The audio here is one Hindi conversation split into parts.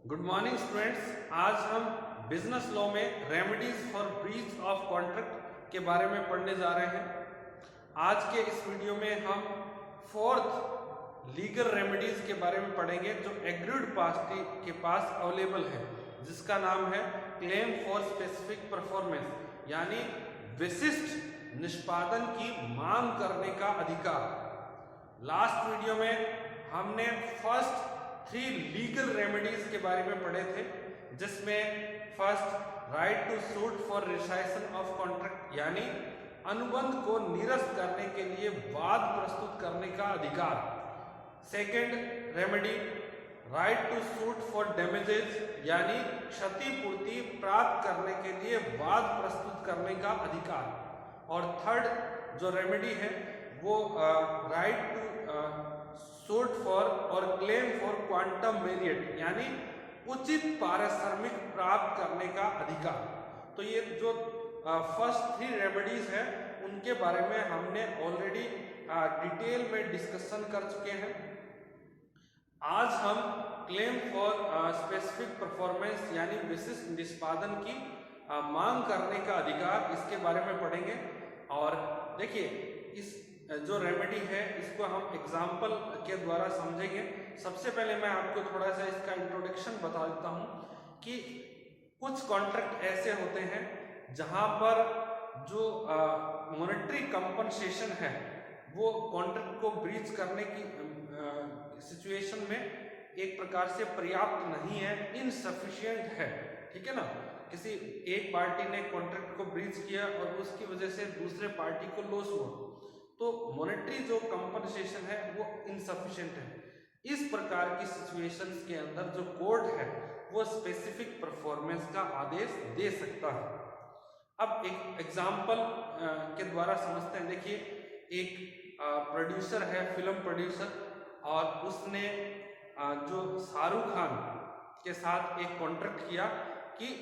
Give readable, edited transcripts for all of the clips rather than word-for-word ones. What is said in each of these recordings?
Good morning students. आज हम बिजनेस लॉ में remedies for breach of contract के बारे में पढ़ने जा रहे हैं। आज के इस वीडियो में हम फोर्थ लीगल रेमेडीज के बारे में पढ़ेंगे जो एग्रीड पार्टी के पास अवेलेबल है, जिसका नाम है क्लेम फॉर स्पेसिफिक परफॉर्मेंस, यानी विशिष्ट निष्पादन की मांग करने का अधिकार। लास्ट वीडियो में हमने फर्स्ट 3 लीगल रेमेडीज के बारे में पढ़े थे, जिसमें first right to suit for rescission of contract, यानी अनुबंध को निरस्त करने के लिए वाद प्रस्तुत करने का अधिकार। Second remedy right to suit for damages, यानी क्षतिपूर्ति प्राप्त करने के लिए वाद प्रस्तुत करने का अधिकार। और थर्ड जो रेमेडी है वो राइट टू सूट फॉर और क्लेम फॉर क्वांटम वेरिएट, यानी उचित पारिश्रमिक प्राप्त करने का अधिकार। तो ये जो फर्स्ट 3 रेमेडीज है उनके बारे में हमने ऑलरेडी डिटेल में डिस्कशन कर चुके हैं। आज हम क्लेम फॉर स्पेसिफिक परफॉर्मेंस यानी विशिष्ट निष्पादन की मांग करने का अधिकार, इसके बारे में पढ़ेंगे। और देखिए, इस जो रेमेडी है इसको हम एग्जाम्पल के द्वारा समझेंगे। सबसे पहले मैं आपको थोड़ा सा इसका इंट्रोडक्शन बता देता हूँ कि कुछ कॉन्ट्रैक्ट ऐसे होते हैं जहाँ पर जो मॉनेटरी कंपनसेशन है वो कॉन्ट्रैक्ट को ब्रीच करने की सिचुएशन में एक प्रकार से पर्याप्त नहीं है, इनसफिशिएंट है। ठीक है ना, किसी एक पार्टी ने कॉन्ट्रैक्ट को ब्रीच किया और उसकी वजह से दूसरे पार्टी को लॉस हुआ, तो मॉनेटरी जो कंपनसेशन है वो इनसफिशिएंट है। इस प्रकार की सिचुएशंस के अंदर जो कोर्ट है वो स्पेसिफिक परफॉर्मेंस का आदेश दे सकता है। अब एक एग्जाम्पल के द्वारा समझते हैं। देखिए, एक प्रोड्यूसर है, फिल्म प्रोड्यूसर, और उसने जो शाहरुख खान के साथ एक कॉन्ट्रैक्ट किया कि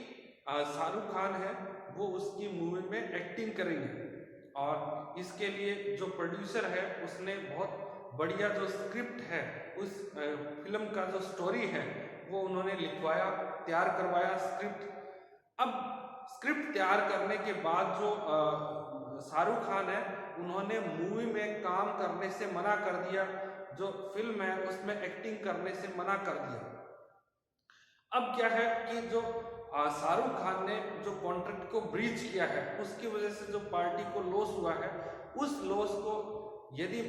शाहरुख खान है वो उसकी मूवी में एक्टिंग करेंगे, और इसके लिए जो प्रोड्यूसर है उसने बहुत बढ़िया जो स्क्रिप्ट है, उस फिल्म का जो स्टोरी है वो उन्होंने लिखवाया, तैयार करवाया स्क्रिप्ट। अब स्क्रिप्ट तैयार करने के बाद जो शाहरुख खान है उन्होंने मूवी में काम करने से मना कर दिया, जो फिल्म है उसमें एक्टिंग करने से मना कर दिया। अब क्या है कि जो शाहरुख खान ने जो कॉन्ट्रैक्ट को ब्रीच किया है उसकी वजह से जो पार्टी को लॉस हुआ है, उस लॉस को यदि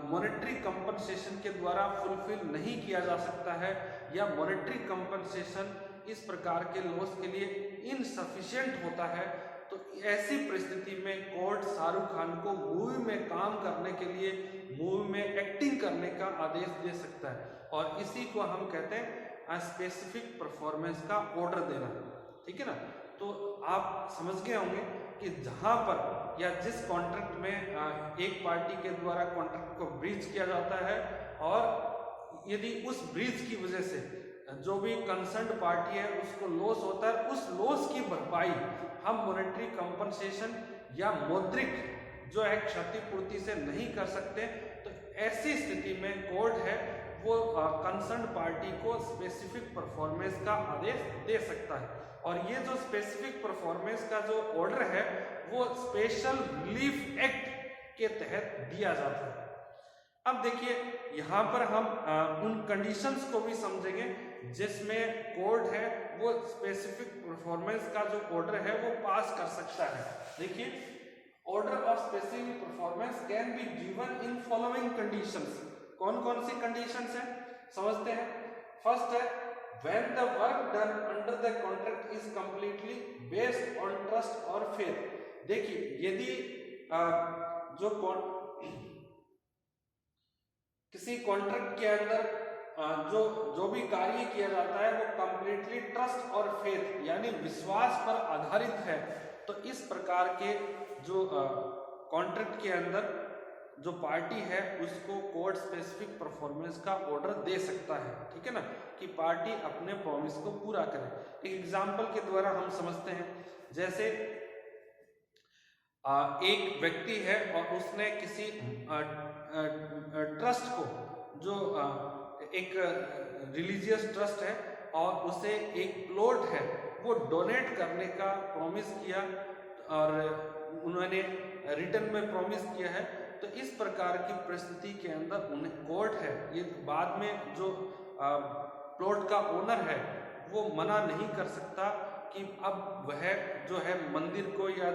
मॉनेटरी कंपनसेशन के द्वारा फुलफिल नहीं किया जा सकता है या मॉनेटरी कंपनसेशन इस प्रकार के लॉस के लिए इनसफिशिएंट होता है, तो ऐसी परिस्थिति में कोर्ट शाहरुख खान को मूवी में काम करने के लिए मूवी में एक्टिंग करने का आदेश दे सकता है, और इसी को हम कहते हैं स्पेसिफिक परफॉर्मेंस का ऑर्डर देना। ठीक है ना, तो आप समझ गए होंगे कि जहां पर या जिस कॉन्ट्रैक्ट में एक पार्टी के द्वारा कॉन्ट्रैक्ट को ब्रीच किया जाता है, और यदि उस ब्रीच की वजह से जो भी कंसर्न्ड पार्टी है उसको लॉस होता है, उस लॉस की भरपाई हम मॉनेटरी कंपनसेशन या मौद्रिक जो है क्षतिपूर्ति से नहीं कर सकते। तो ऐसी स्थिति में कोर्ट है वो कंसर्न पार्टी को स्पेसिफिक परफॉर्मेंस का आदेश दे सकता है, और ये जो स्पेसिफिक परफॉर्मेंस का जो ऑर्डर है वो स्पेशल रिलीफ एक्ट के तहत दिया जाता है। अब देखिए, यहाँ पर हम उन कंडीशंस को भी समझेंगे जिसमें कोर्ट है वो स्पेसिफिक परफॉर्मेंस का जो ऑर्डर है वो पास कर सकता है। देखिए, order of specific performance can be given in following conditions. कौन कौन सी कंडीशंस हैं समझते हैं। फर्स्ट है when the work done under the contract is completely based on trust or faith। देखिए, यदि जो किसी कॉन्ट्रैक्ट के अंदर जो भी कार्य किया जाता है वो कंप्लीटली ट्रस्ट और फेथ यानी विश्वास पर आधारित है, तो इस प्रकार के जो कॉन्ट्रैक्ट के अंदर जो पार्टी है उसको कोर्ट स्पेसिफिक परफॉर्मेंस का ऑर्डर दे सकता है। ठीक है ना, कि पार्टी अपने प्रॉमिस को पूरा करे। एक एग्जांपल के द्वारा हम समझते हैं। जैसे एक व्यक्ति है और उसने किसी ट्रस्ट को, जो एक रिलीजियस ट्रस्ट है, और उसे एक प्लॉट है वो डोनेट करने का प्रॉमिस किया और उन्होंने रिटर्न में प्रॉमिस किया है, तो इस प्रकार की परिस्थिति के अंदर उन्हें कोर्ट है ये बाद में जो प्लॉट का ओनर है वो मना नहीं कर सकता कि अब वह जो है मंदिर को या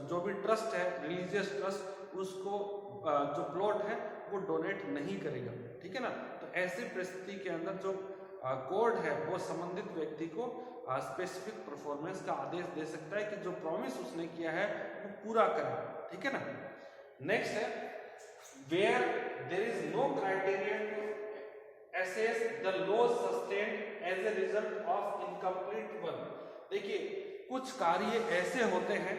जो भी ट्रस्ट है, रिलीजियस ट्रस्ट, उसको जो प्लॉट है वो डोनेट नहीं करेगा। ठीक है ना। तो ऐसी परिस्थिति के अंदर जो कोर्ट है वो संबंधित व्यक्ति को स्पेसिफिक परफॉर्मेंस का आदेश दे सकता है कि जो प्रॉमिस उसने किया है वो पूरा करे। ठीक है ना। नेक्स्ट है where there is no criteria to assess the loss sustained as a result of incomplete work। देखिए कुछ कार्य ऐसे होते हैं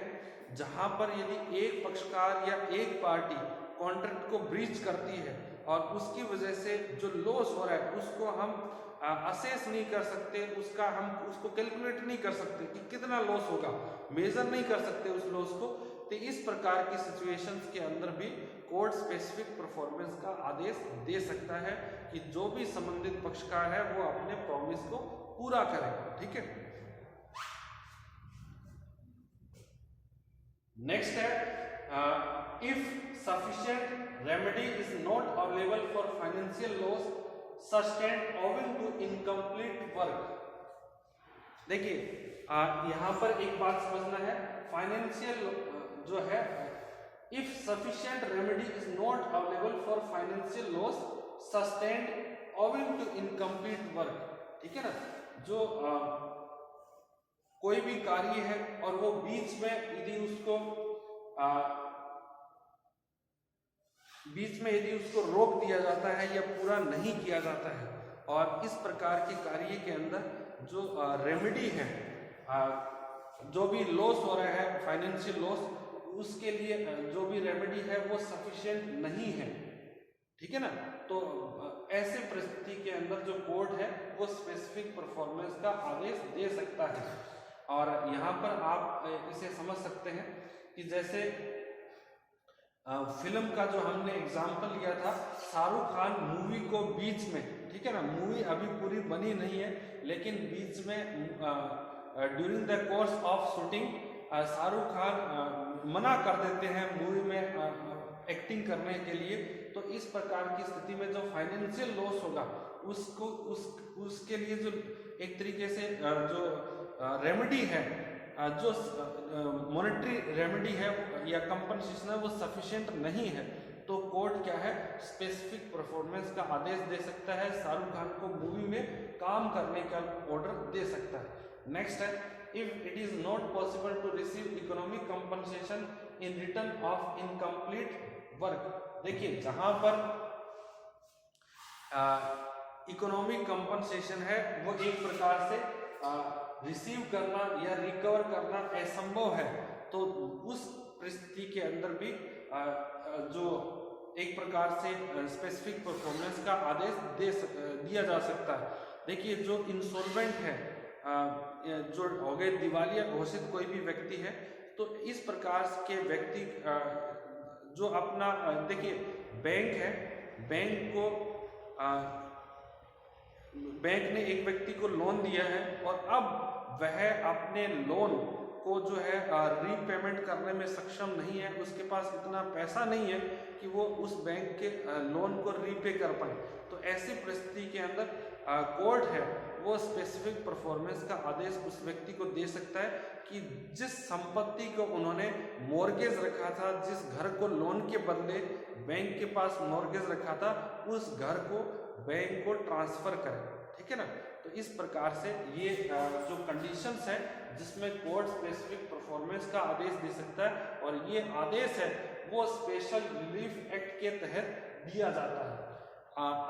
जहां पर यदि एक पक्षकार या एक पार्टी कॉन्ट्रैक्ट को ब्रीच करती है और उसकी वजह से जो लॉस हो रहा है उसको हम असेस नहीं कर सकते, हम उसको कैलकुलेट नहीं कर सकते कि कितना लॉस होगा, मेजर नहीं कर सकते उस लॉस को। तो इस प्रकार की सिचुएशंस के अंदर भी कोर्ट स्पेसिफिक परफॉर्मेंस का आदेश दे सकता है कि जो भी संबंधित पक्षकार है वो अपने प्रॉमिस को पूरा करेगा। ठीक है। नेक्स्ट है if sufficient remedy is not available for financial loss sustained owing to incomplete work. देखिए यहां पर एक बात समझना है, फाइनेंशियल जो है if sufficient remedy is not available for financial loss sustained owing to incomplete work. ठीक है ना। जो कोई भी कार्य है और वो बीच में यदि उसको रोक दिया जाता है या पूरा नहीं किया जाता है और इस प्रकार के कार्य के अंदर जो रेमेडी है, जो भी लॉस हो रहा है फाइनेंशियल लॉस, उसके लिए जो भी रेमेडी है वो सफिशिएंट नहीं है। ठीक है ना। तो ऐसे परिस्थिति के अंदर जो कोर्ट है वो स्पेसिफिक परफॉर्मेंस का आदेश दे सकता है। और यहाँ पर आप इसे समझ सकते हैं कि जैसे फिल्म का जो हमने एग्जाम्पल लिया था, शाहरुख खान मूवी को बीच में, ठीक है ना, मूवी अभी पूरी बनी नहीं है लेकिन बीच में during the course of shooting Shahrukh Khan मना कर देते हैं मूवी में एक्टिंग करने के लिए। तो इस प्रकार की स्थिति में जो फाइनेंशियल लॉस होगा उसके लिए जो एक तरीके से जो रेमेडी है, जो मॉनेटरी रेमेडी है या कंपनसेशन है वो सफिशिएंट नहीं है, तो कोर्ट क्या है स्पेसिफिक परफॉर्मेंस का आदेश दे सकता है, शाहरुख खान को मूवी में काम करने का ऑर्डर दे सकता है। नेक्स्ट है if it is not possible to receive economic compensation in return of incomplete work. देखिए जहां पर इकोनॉमिक कंपनसेशन है वो एक प्रकार से रिसीव करना या रिकवर करना असंभव है, तो उस परिस्थिति के अंदर भी जो एक प्रकार से स्पेसिफिक परफॉर्मेंस का आदेश दिया जा सकता है। देखिए जो इंसॉल्वेंट है, जो हो गए दिवालिया घोषित कोई भी व्यक्ति है, तो इस प्रकार के व्यक्ति जो अपना देखिए बैंक है, बैंक ने एक व्यक्ति को लोन दिया है और अब वह अपने लोन को जो है रीपेमेंट करने में सक्षम नहीं है, उसके पास इतना पैसा नहीं है कि वो उस बैंक के लोन को रीपे कर पाए। तो ऐसी परिस्थिति के अंदर कोर्ट है वो स्पेसिफिक परफॉर्मेंस का आदेश उस व्यक्ति को दे सकता है कि जिस संपत्ति को उन्होंने मॉर्गेज रखा था, जिस घर को लोन के बदले बैंक के पास मॉर्गेज रखा था, उस घर को बैंक को ट्रांसफर करें। ठीक है ना। तो इस प्रकार से ये जो कंडीशंस है जिसमें कोर्ट स्पेसिफिक परफॉर्मेंस का आदेश दे सकता है और ये आदेश है वो स्पेशल रिलीफ एक्ट के तहत दिया जाता है।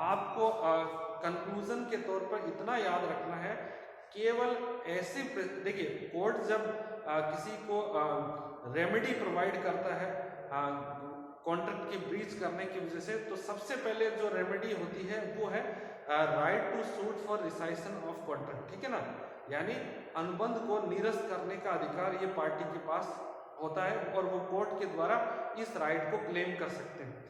आपको कंक्लूजन के तौर पर इतना याद रखना है, केवल ऐसे देखिए कोर्ट जब किसी को रेमेडी प्रोवाइड करता है कॉन्ट्रैक्ट के ब्रीच करने की वजह से, तो सबसे पहले जो रेमेडी होती है वो है right to suit for rescission of contract. ठीक है ना। यानी अनुबंध को निरस्त करने का अधिकार ये पार्टी के पास होता है और वो कोर्ट के द्वारा इस राइट को क्लेम कर सकते हैं।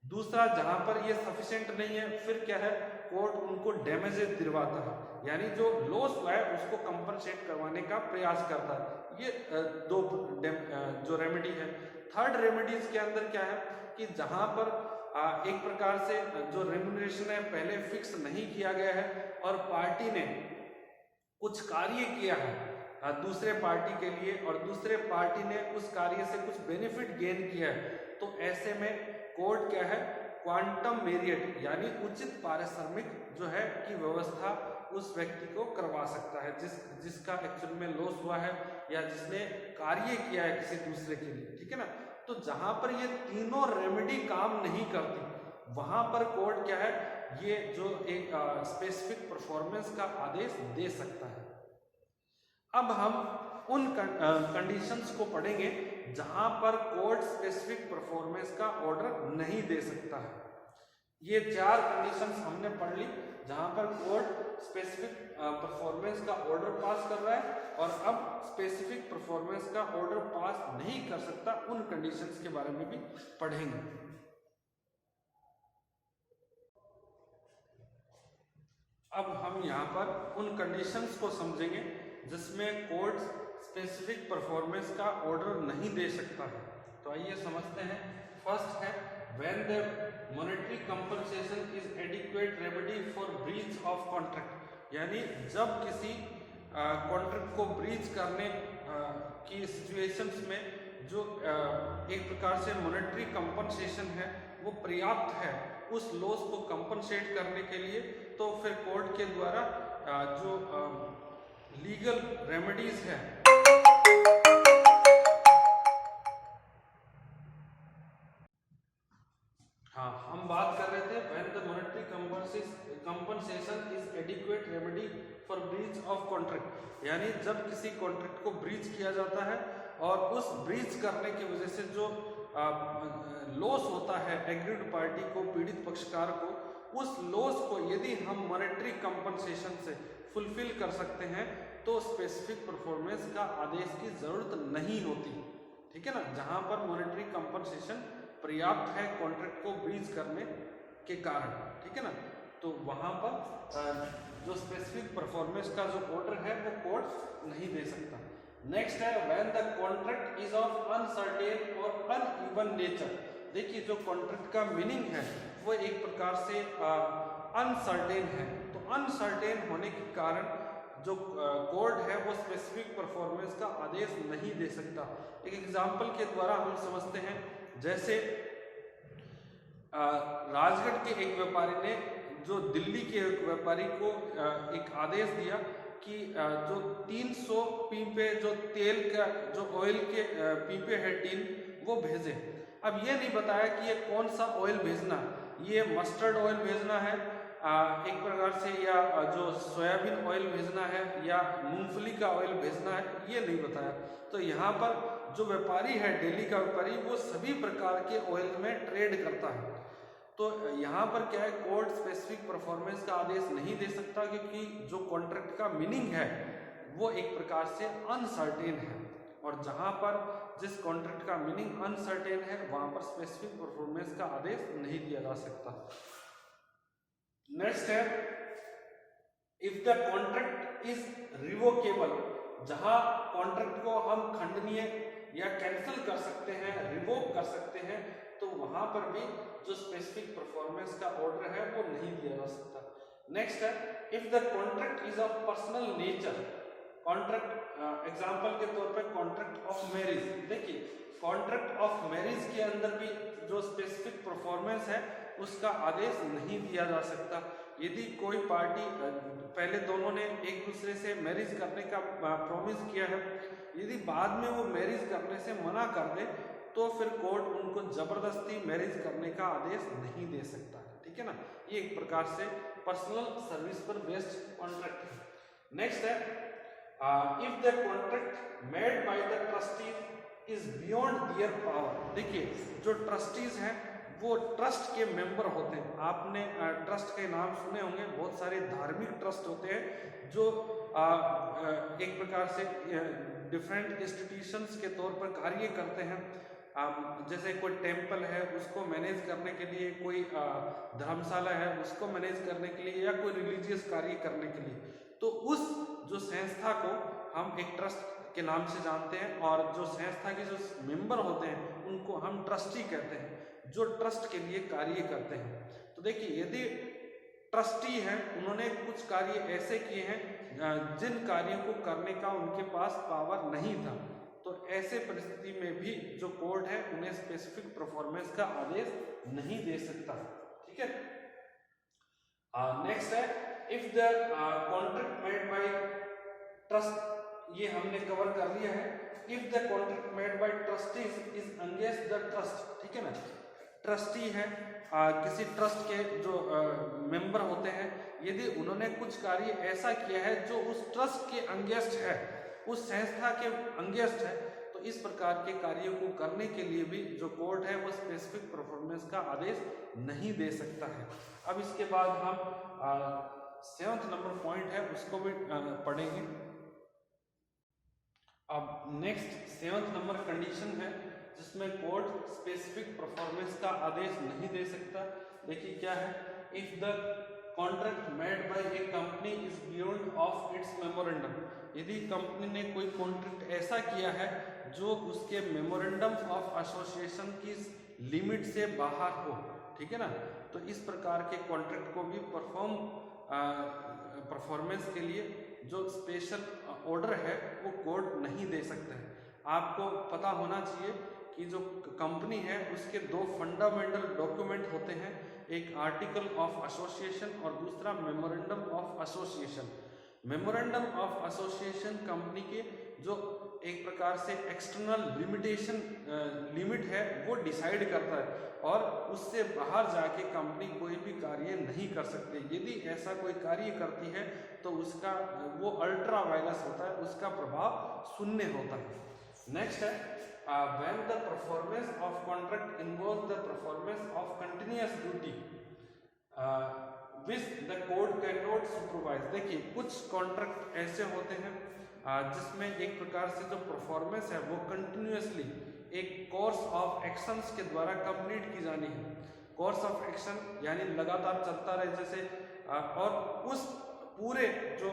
दूसरा, जहां पर ये सफिशिएंट नहीं है, फिर क्या है कोर्ट उनको डैमेजेस दिलवाता है, यानी जो लॉस हुआ है उसको कंपनसेट करवाने का प्रयास करता है। ये दो जो रेमेडी है। थर्ड रेमेडीज के अंदर क्या है कि जहां पर एक प्रकार से जो रेम्यूनरेशन है पहले फिक्स नहीं किया गया है और पार्टी ने कुछ कार्य किया है दूसरे पार्टी के लिए और दूसरे पार्टी ने उस कार्य से कुछ बेनिफिट गेन किया है, तो ऐसे में कोर्ट क्या है, क्वांटम मेरिट यानी उचित पारिश्रमिक जो है की व्यवस्था उस व्यक्ति को करवा सकता है जिसका एक्चुअल में लॉस हुआ है या जिसने कार्य किया है किसी दूसरे के लिए, ठीक है ना। तो जहां पर ये तीनों रेमेडी काम नहीं करती वहां पर कोर्ट क्या है, ये जो एक स्पेसिफिक परफॉर्मेंस का आदेश दे सकता है। अब हम उन कंडीशंस को पढ़ेंगे जहां पर कोर्ट स्पेसिफिक परफॉर्मेंस का ऑर्डर नहीं दे सकता है। ये 4 कंडीशंस हमने पढ़ ली जहां पर कोर्ट स्पेसिफिक परफॉर्मेंस का ऑर्डर पास कर रहा है, और अब स्पेसिफिक परफॉर्मेंस का ऑर्डर पास नहीं कर सकता उन कंडीशंस के बारे में भी पढ़ेंगे। अब हम यहाँ पर उन कंडीशंस को समझेंगे जिसमें कोर्ट स्पेसिफिक परफॉर्मेंस का ऑर्डर नहीं दे सकता है। तो आइए समझते हैं। फर्स्ट है when the monetary compensation is adequate remedy for breach of contract, यानी जब किसी कॉन्ट्रैक्ट को ब्रीच करने की सिचुएशंस में जो एक प्रकार से मॉनेटरी कंपनसेशन है वो पर्याप्त है उस लॉस को कंपनसेट करने के लिए, तो फिर कोर्ट के द्वारा जो लीगल रेमेडीज है हम बात कर रहे थे when the monetary compensation is adequate remedy for breach of contract, यानी जब किसी कॉन्ट्रैक्ट को ब्रीच किया जाता है और उस ब्रीच करने की वजह से जो लॉस होता है एग्रीड पार्टी को, पीड़ित पक्षकार को, उस लॉस को यदि हम मॉनेटरी कंपनसेशन से फुलफिल कर सकते हैं तो स्पेसिफिक परफॉर्मेंस का आदेश की जरूरत नहीं होती, ठीक है ना। जहां पर मॉनेटरी कंपनसेशन पर्याप्त है कॉन्ट्रैक्ट को ब्रीच करने के कारण, ठीक है ना, तो वहां पर जो स्पेसिफिक परफॉर्मेंस का जो ऑर्डर है वो कोर्ट नहीं दे सकता। नेक्स्ट है when the contract is of uncertain और अनइवन नेचर। देखिए जो कॉन्ट्रैक्ट का मीनिंग है वो एक प्रकार से अनसर्टेन है, तो अनसर्टेन होने के कारण जो कोर्ट है वो स्पेसिफिक परफॉर्मेंस का आदेश नहीं दे सकता। एक एग्जांपल के द्वारा हम समझते हैं, जैसे राजगढ़ के एक व्यापारी ने जो दिल्ली के एक व्यापारी को एक आदेश दिया कि जो 300 पीपे जो तेल का जो ऑयल के पीपे है टीन वो भेजें। अब ये नहीं बताया कि ये कौन सा ऑयल भेजना, ये मस्टर्ड ऑयल भेजना है एक प्रकार से, या जो सोयाबीन ऑयल भेजना है या मूंगफली का ऑयल भेजना है, ये नहीं बताया। तो यहाँ पर जो व्यापारी है दिल्ली का व्यापारी वो सभी प्रकार के ऑयल में ट्रेड करता है, तो यहाँ पर क्या है कोर्ट स्पेसिफिक परफॉर्मेंस का आदेश नहीं दे सकता क्योंकि जो कॉन्ट्रैक्ट का मीनिंग है वो एक प्रकार से अनसर्टेन है, और जहाँ पर जिस कॉन्ट्रैक्ट का मीनिंग अनसर्टेन है वहाँ पर स्पेसिफिक परफॉर्मेंस का आदेश नहीं दिया जा सकता। नेक्स्ट है if the contract is revocable, जहां कॉन्ट्रैक्ट को हम खंडनीय या कैंसिल कर सकते हैं, रिवोक कर सकते हैं, तो वहां पर भी जो स्पेसिफिक परफॉर्मेंस का ऑर्डर है वो नहीं दिया जा सकता। नेक्स्ट है if the contract is of personal nature, contract example के तौर पे कॉन्ट्रैक्ट ऑफ मैरिज। देखिए कॉन्ट्रैक्ट ऑफ मैरिज के अंदर भी जो स्पेसिफिक परफॉर्मेंस है उसका आदेश नहीं दिया जा सकता। यदि कोई पार्टी पहले दोनों ने एक दूसरे से मैरिज करने का प्रॉमिस किया है, यदि बाद में वो मैरिज करने से मना कर दे तो फिर कोर्ट उनको जबरदस्ती मैरिज करने का आदेश नहीं दे सकता, ठीक है ना। ये एक प्रकार से पर्सनल सर्विस पर बेस्ड कॉन्ट्रैक्ट है। नेक्स्ट है if the contract made by the trustees is beyond their power. देखिए जो ट्रस्टीज हैं वो ट्रस्ट के मेंबर होते हैं, आपने ट्रस्ट के नाम सुने होंगे, बहुत सारे धार्मिक ट्रस्ट होते हैं जो एक प्रकार से डिफरेंट इंस्टीट्यूशंस के तौर पर कार्य करते हैं। जैसे कोई टेम्पल है उसको मैनेज करने के लिए, कोई धर्मशाला है उसको मैनेज करने के लिए, या कोई रिलीजियस कार्य करने के लिए, तो उस जो संस्था को हम एक ट्रस्ट के नाम से जानते हैं, और जो संस्था के जो मेंबर होते हैं उनको हम ट्रस्टी कहते हैं, जो ट्रस्ट के लिए कार्य करते हैं। तो देखिए, यदि ट्रस्टी हैं, उन्होंने कुछ कार्य ऐसे किए हैं जिन कार्यों को करने का उनके पास पावर नहीं था, तो ऐसे परिस्थिति में भी जो कोर्ट है उन्हें स्पेसिफिक परफॉर्मेंस का आदेश नहीं दे सकता। ठीक है, नेक्स्ट है, if the contract made by trust, ये हमने कवर कर लिया है। If the contract made by trustees is against the trust, ठीक है ना, ट्रस्टी है, किसी ट्रस्ट के जो मेंबर होते हैं, यदि उन्होंने कुछ कार्य ऐसा किया है जो उस ट्रस्ट के अगेंस्ट है, उस संस्था के अगेंस्ट है, तो इस प्रकार के कार्यों को करने के लिए भी जो कोर्ट है वो स्पेसिफिक परफॉर्मेंस का आदेश नहीं दे सकता है। अब इसके बाद हम 7th नंबर पॉइंट है उसको भी पढ़ेंगे। अब नेक्स्ट 7th नंबर कंडीशन है जिसमें कोर्ट स्पेसिफिक परफॉर्मेंस का आदेश नहीं दे सकता। देखिए क्या है, if the contract made by A company is beyond of its memorandum, यदि कंपनी ने कोई कॉन्ट्रैक्ट ऐसा किया है जो उसके मेमोरेंडम ऑफ एसोसिएशन की लिमिट से बाहर हो, ठीक है ना, तो इस प्रकार के कॉन्ट्रैक्ट को भी परफॉर्मेंस के लिए जो स्पेशल ऑर्डर है वो कोर्ट नहीं दे सकता है। आपको पता होना चाहिए कि जो कंपनी है उसके दो फंडामेंटल डॉक्यूमेंट होते हैं, एक आर्टिकल ऑफ एसोसिएशन और दूसरा memorandum of association. Memorandum of association company के जो एक प्रकार से एक्सटर्नल लिमिट है वो डिसाइड करता है, और उससे बाहर जाके कंपनी कोई भी कार्य नहीं कर सकती। यदि ऐसा कोई कार्य करती है तो उसका वो अल्ट्रा वायरस होता है, उसका प्रभाव शून्य होता है। नेक्स्ट है, when the performance of contract involves the performance of continuous duty which the court cannot supervise। देखिए, कुछ कॉन्ट्रैक्ट ऐसे होते हैं जिसमें एक प्रकार से जो परफॉर्मेंस है वो कंटिन्यूसली एक कोर्स ऑफ एक्शंस के द्वारा कंप्लीट की जानी है। कोर्स ऑफ एक्शन यानी लगातार चलता रहे जैसे, और उस पूरे जो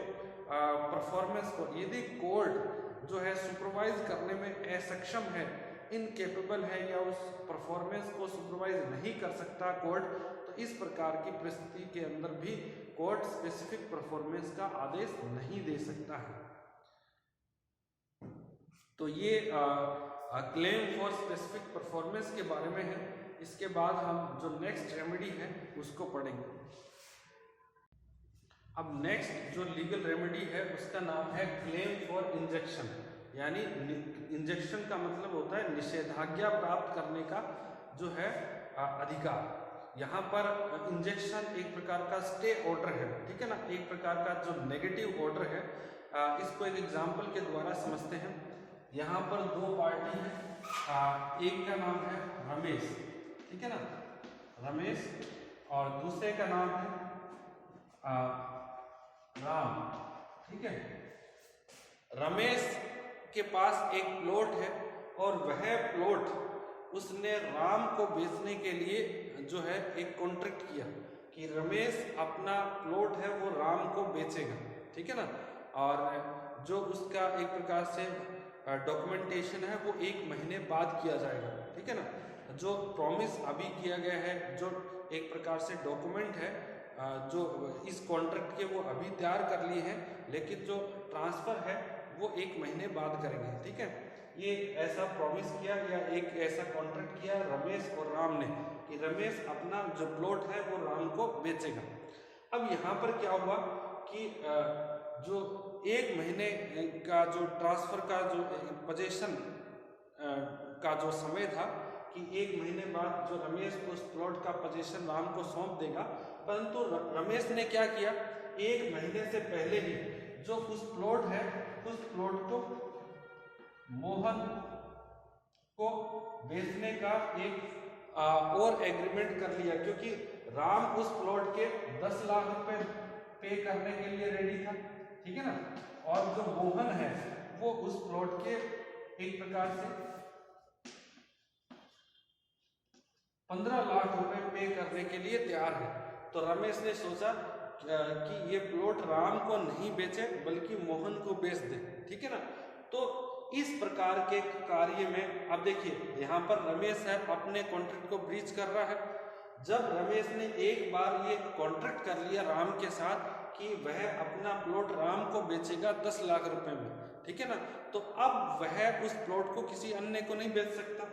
परफॉर्मेंस को यदि कोर्ट जो है सुपरवाइज करने में असक्षम है, इनकेपेबल है, या उस परफॉर्मेंस को सुपरवाइज नहीं कर सकता कोर्ट, तो इस प्रकार की परिस्थिति के अंदर भी कोर्ट स्पेसिफिक परफॉर्मेंस का आदेश नहीं दे सकता है। तो ये क्लेम फॉर स्पेसिफिक परफॉर्मेंस के बारे में है। इसके बाद हम जो नेक्स्ट रेमेडी है उसको पढ़ेंगे। अब नेक्स्ट जो लीगल रेमेडी है उसका नाम है क्लेम फॉर इंजेक्शन, यानी इंजेक्शन का मतलब होता है निषेधाज्ञा प्राप्त करने का जो है अधिकार। यहाँ पर इंजेक्शन एक प्रकार का स्टे ऑर्डर है, ठीक है ना, एक प्रकार का जो नेगेटिव ऑर्डर है। इसको एक एग्जाम्पल के द्वारा समझते हैं। यहाँ पर दो पार्टी है, एक का नाम है रमेश, ठीक है ना, रमेश, और दूसरे का नाम है राम, ठीक है। रमेश के पास एक प्लॉट है और वह प्लॉट उसने राम को बेचने के लिए जो है एक कॉन्ट्रैक्ट किया कि रमेश अपना प्लॉट है वो राम को बेचेगा, ठीक है ना, और जो उसका एक प्रकार से डॉक्यूमेंटेशन है वो 1 महीने बाद किया जाएगा, ठीक है ना। जो प्रॉमिस अभी किया गया है, जो एक प्रकार से डॉक्यूमेंट है जो इस कॉन्ट्रैक्ट के वो अभी तैयार कर लिए हैं, लेकिन जो ट्रांसफ़र है वो 1 महीने बाद करेंगे, ठीक है। ये ऐसा प्रॉमिस किया या एक ऐसा कॉन्ट्रैक्ट किया रमेश और राम ने कि रमेश अपना जो प्लॉट है वो राम को बेचेगा। अब यहाँ पर क्या हुआ कि जो 1 महीने का जो ट्रांसफ़र का जो पोजीशन का जो समय था कि 1 महीने बाद जो रमेश उस प्लॉट का पोजीशन राम को सौंप देगा, परंतु रमेश ने क्या किया, 1 महीने से पहले ही जो उस प्लॉट है उस प्लॉट को मोहन को बेचने का एक और एग्रीमेंट कर लिया, क्योंकि राम उस प्लॉट के 10 लाख रुपए पे करने के लिए रेडी था, ठीक है ना, और जो मोहन है वो उस प्लॉट के एक प्रकार से 15 लाख रुपए पे करने के लिए तैयार है। तो रमेश ने सोचा कि ये प्लॉट राम को नहीं बेचे बल्कि मोहन को बेच दे, ठीक है ना। तो इस प्रकार के कार्य में अब देखिए यहाँ पर रमेश है अपने कॉन्ट्रैक्ट को ब्रीच कर रहा है। जब रमेश ने एक बार ये कॉन्ट्रैक्ट कर लिया राम के साथ कि वह अपना प्लॉट राम को बेचेगा 10 लाख रुपए में, ठीक है ना, तो अब वह उस प्लॉट को किसी अन्य को नहीं बेच सकता।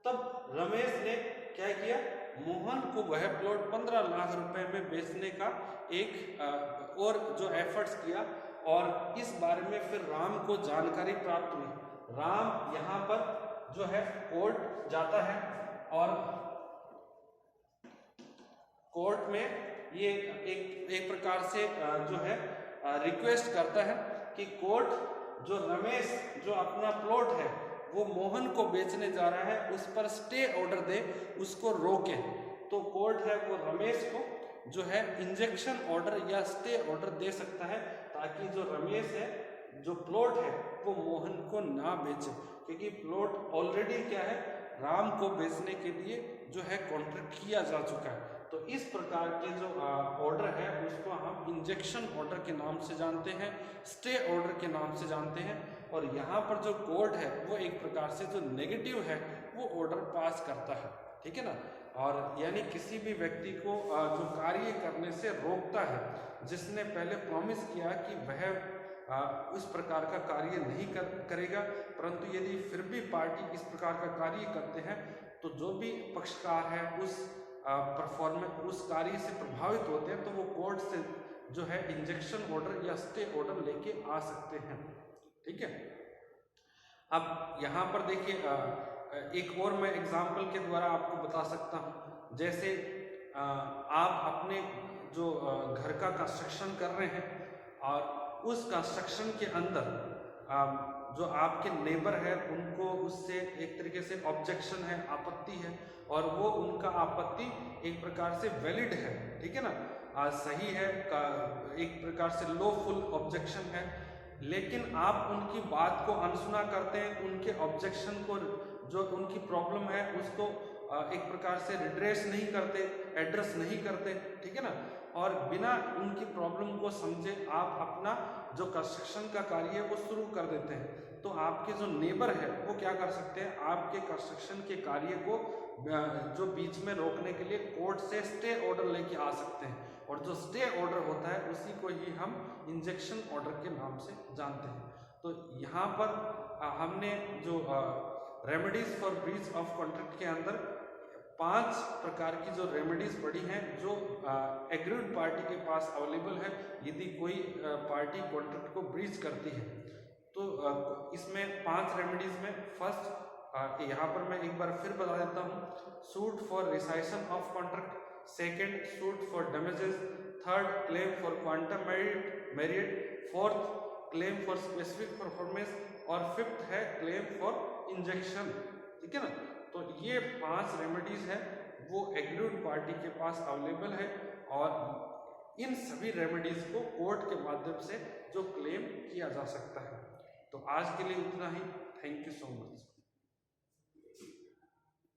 तब रमेश ने क्या किया, मोहन को वह प्लॉट 15 लाख रुपए में बेचने का एक और जो एफर्ट्स किया, और इस बारे में फिर राम को जानकारी प्राप्त हुई। राम यहाँ पर जो है कोर्ट जाता है और कोर्ट में ये एक प्रकार से जो है रिक्वेस्ट करता है कि कोर्ट जो रमेश जो अपना प्लॉट है वो मोहन को बेचने जा रहा है उस पर स्टे ऑर्डर दे, उसको रोके। तो कोर्ट है वो रमेश को जो है इंजेक्शन ऑर्डर या स्टे ऑर्डर दे सकता है, ताकि जो रमेश है जो प्लॉट है वो मोहन को ना बेचे, क्योंकि प्लॉट ऑलरेडी क्या है राम को बेचने के लिए जो है कॉन्ट्रैक्ट किया जा चुका है। तो इस प्रकार के जो ऑर्डर है उसको हम इंजेक्शन ऑर्डर के नाम से जानते हैं, स्टे ऑर्डर के नाम से जानते हैं। और यहाँ पर जो कोर्ट है वो एक प्रकार से जो नेगेटिव है वो ऑर्डर पास करता है, ठीक है ना। और यानी किसी भी व्यक्ति को जो कार्य करने से रोकता है, जिसने पहले प्रॉमिस किया कि वह उस प्रकार का कार्य नहीं करेगा, परंतु यदि फिर भी पार्टी इस प्रकार का कार्य करते हैं तो जो भी पक्षकार है उस परफॉर्मेंस उस कार्य से प्रभावित होते हैं तो वो कोर्ट से जो है इंजेक्शन ऑर्डर या स्टे ऑर्डर लेके आ सकते हैं, ठीक है। अब यहाँ पर देखिए एक और मैं एग्जाम्पल के द्वारा आपको बता सकता हूँ। जैसे आप अपने जो घर का कंस्ट्रक्शन कर रहे हैं और उस कंस्ट्रक्शन के अंदर जो आपके नेबर है उनको उससे एक तरीके से ऑब्जेक्शन है, आपत्ति है, और वो उनका आपत्ति एक प्रकार से वैलिड है, ठीक है ना, सही है, एक प्रकार से लॉफुल ऑब्जेक्शन है, लेकिन आप उनकी बात को अनसुना करते हैं, उनके ऑब्जेक्शन को जो उनकी प्रॉब्लम है उसको एक प्रकार से रिड्रेस नहीं करते, एड्रेस नहीं करते, ठीक है ना, और बिना उनकी प्रॉब्लम को समझे आप अपना जो कंस्ट्रक्शन का कार्य है वो शुरू कर देते हैं। तो आपके जो नेबर है वो क्या कर सकते हैं, आपके कंस्ट्रक्शन के कार्य को जो बीच में रोकने के लिए कोर्ट से स्टे ऑर्डर लेके आ सकते हैं, और जो स्टे ऑर्डर होता है उसी को ही हम इंजेक्शन ऑर्डर के नाम से जानते हैं। तो यहाँ पर हमने जो remedies for breach of contract के अंदर 5 प्रकार की जो रेमेडीज पड़ी हैं जो एग्रीड पार्टी के पास अवेलेबल है यदि कोई पार्टी कॉन्ट्रैक्ट को ब्रीच करती है। तो इसमें 5 रेमेडीज में फर्स्ट यहाँ पर मैं एक बार फिर बता देता हूँ, suit for rescission of contract, second suit for damages, third claim for quantum merit, fourth claim for specific performance, और फिफ्थ है क्लेम फॉर इंजेक्शन, ठीक है ना। तो ये 5 रेमेडीज है वो एग्रीड पार्टी के पास अवेलेबल है, और इन सभी रेमेडीज को कोर्ट के माध्यम से जो क्लेम किया जा सकता है। तो आज के लिए इतना ही। Thank you so much.